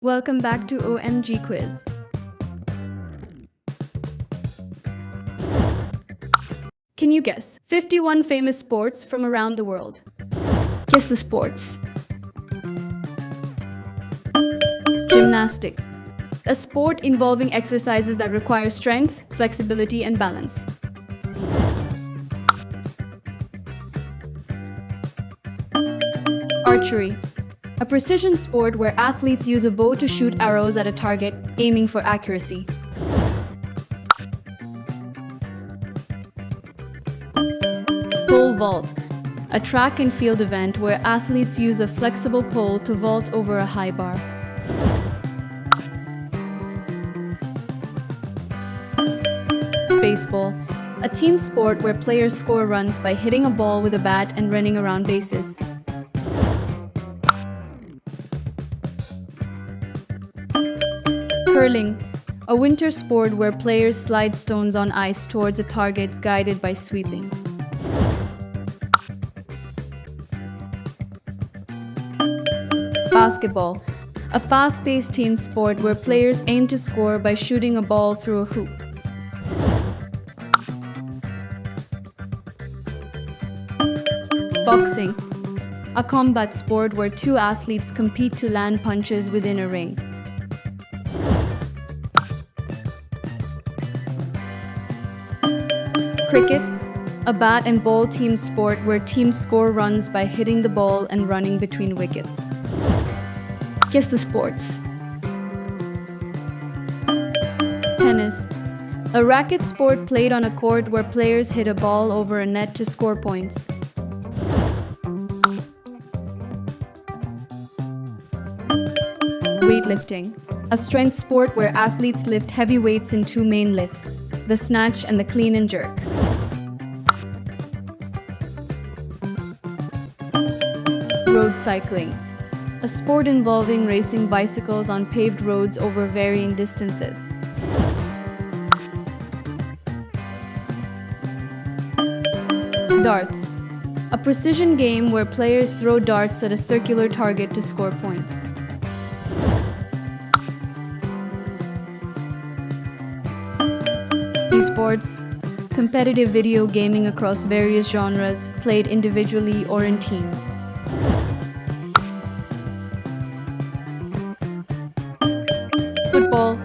Welcome back to OMG Quiz. Can you guess 51 famous sports from around the world? Guess the sports. Gymnastic, a sport involving exercises that require strength, flexibility, and balance. Archery, a precision sport where athletes use a bow to shoot arrows at a target, aiming for accuracy. Pole vault, a track and field event where athletes use a flexible pole to vault over a high bar. Baseball, a team sport where players score runs by hitting a ball with a bat and running around bases. Curling, a winter sport where players slide stones on ice towards a target guided by sweeping. Basketball, a fast-paced team sport where players aim to score by shooting a ball through a hoop. Boxing, a combat sport where two athletes compete to land punches within a ring. Cricket, a bat and ball team sport where teams score runs by hitting the ball and running between wickets. Guess the sports. Tennis, a racket sport played on a court where players hit a ball over a net to score points. Weightlifting, a strength sport where athletes lift heavy weights in two main lifts, the snatch and the clean and jerk. Road cycling, a sport involving racing bicycles on paved roads over varying distances. Darts, a precision game where players throw darts at a circular target to score points. Esports, competitive video gaming across various genres, played individually or in teams. Football,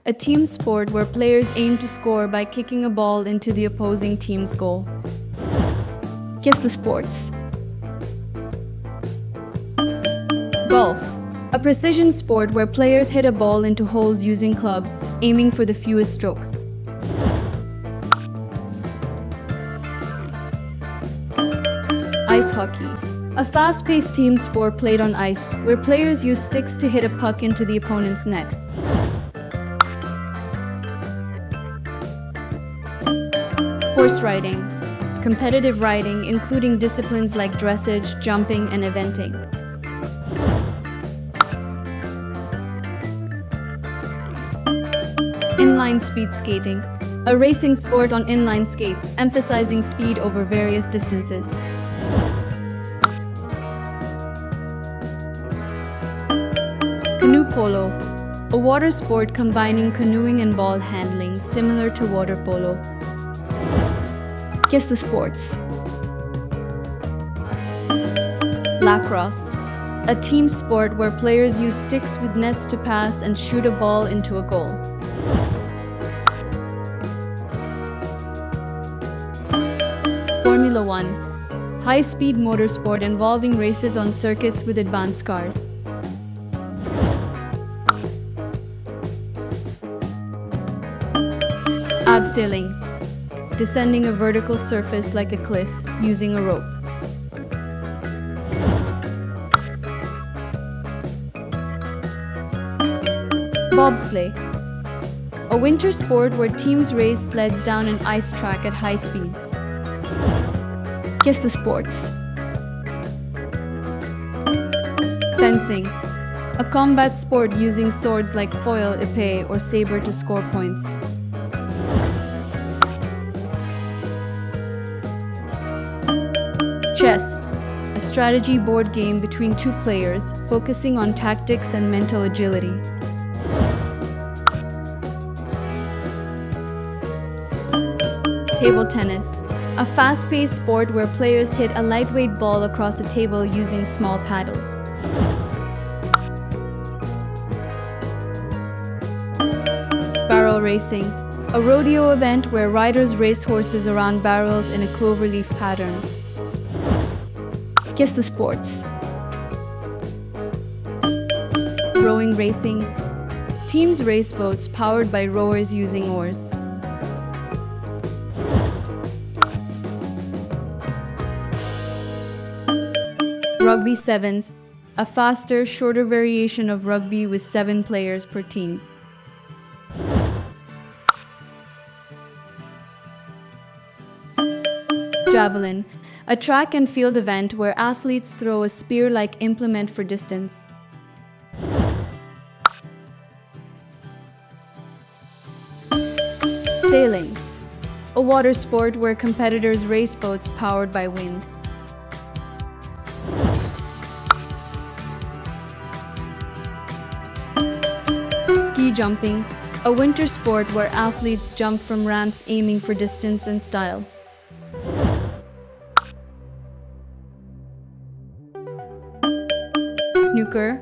a team sport where players aim to score by kicking a ball into the opposing team's goal. Guess the sports. Golf, a precision sport where players hit a ball into holes using clubs, aiming for the fewest strokes. Ice hockey, a fast-paced team sport played on ice, where players use sticks to hit a puck into the opponent's net. Horse riding, competitive riding including disciplines like dressage, jumping, and eventing. Inline speed skating, a racing sport on inline skates, emphasizing speed over various distances. Canoe polo, a water sport combining canoeing and ball handling, similar to water polo. Guess the sports. Lacrosse, a team sport where players use sticks with nets to pass and shoot a ball into a goal. Formula One, high-speed motorsport involving races on circuits with advanced cars. Abseiling, descending a vertical surface like a cliff using a rope. Bobsleigh, a winter sport where teams race sleds down an ice track at high speeds. Guess the sports. Fencing, a combat sport using swords like foil, épée, or saber to score points. Chess, a a strategy board game between two players, focusing on tactics and mental agility. Table tennis, a fast-paced sport where players hit a lightweight ball across the table using small paddles. Barrel racing, a rodeo event where riders race horses around barrels in a cloverleaf pattern. Guess the sports. Rowing racing, teams race boats powered by rowers using oars. Rugby sevens, a faster, shorter variation of rugby with 7 players per team. Javelin, a track and field event where athletes throw a spear-like implement for distance. Sailing, a water sport where competitors race boats powered by wind. Ski jumping, a winter sport where athletes jump from ramps aiming for distance and style. Snooker,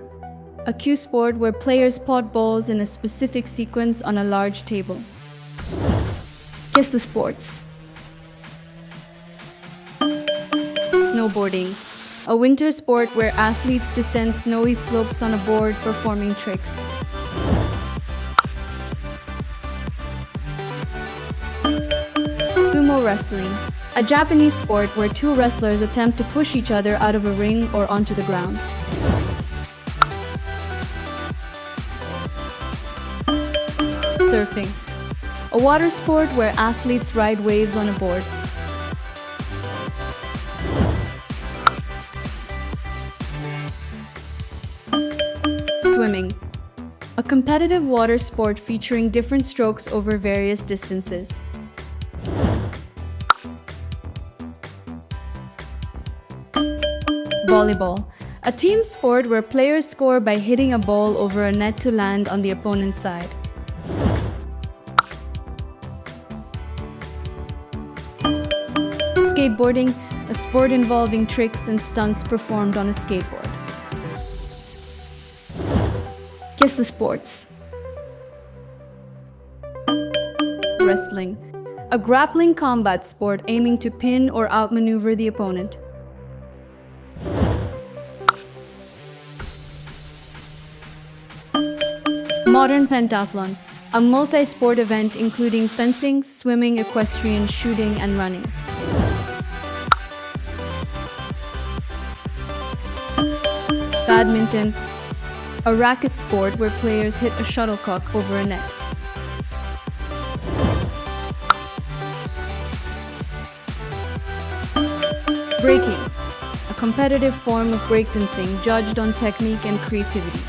a cue sport where players pot balls in a specific sequence on a large table. Guess the sports. Snowboarding, a winter sport where athletes descend snowy slopes on a board performing tricks. Sumo wrestling, a Japanese sport where 2 wrestlers attempt to push each other out of a ring or onto the ground. Surfing, a water sport where athletes ride waves on a board. Swimming, a competitive water sport featuring different strokes over various distances. Volleyball, a team sport where players score by hitting a ball over a net to land on the opponent's side. Skateboarding, a sport involving tricks and stunts performed on a skateboard. Guess the sports. Wrestling, a grappling combat sport aiming to pin or outmaneuver the opponent. Modern pentathlon, a multi-sport event including fencing, swimming, equestrian, shooting, and running. Badminton, a racket sport where players hit a shuttlecock over a net. Breaking, a competitive form of breakdancing judged on technique and creativity.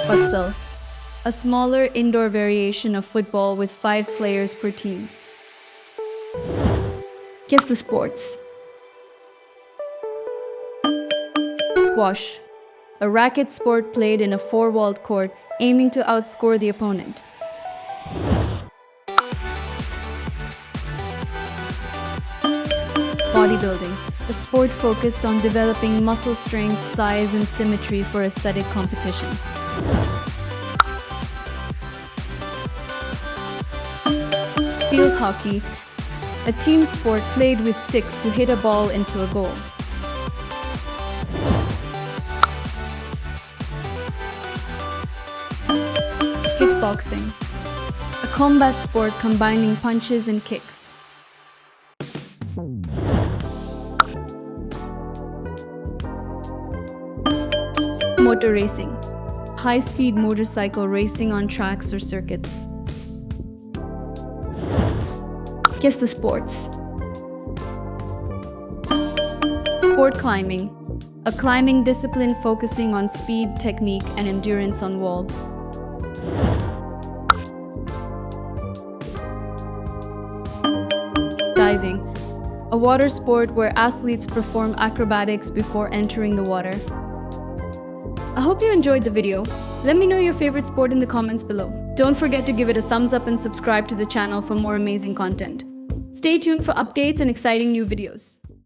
Futsal, a smaller indoor variation of football with 5 players per team. Guess the sports. Squash, a racket sport played in a 4-walled court aiming to outscore the opponent. Bodybuilding, a sport focused on developing muscle strength, size, and symmetry for aesthetic competition. Field hockey, a team sport played with sticks to hit a ball into a goal. Kickboxing, a combat sport combining punches and kicks. Motor racing, high-speed motorcycle racing on tracks or circuits. Guess the sports. Sport climbing, a climbing discipline focusing on speed, technique, and endurance on walls. a water sport where athletes perform acrobatics before entering the water. I hope you enjoyed the video. Let me know your favorite sport in the comments below. Don't forget to give it a thumbs up and subscribe to the channel for more amazing content. Stay tuned for updates and exciting new videos.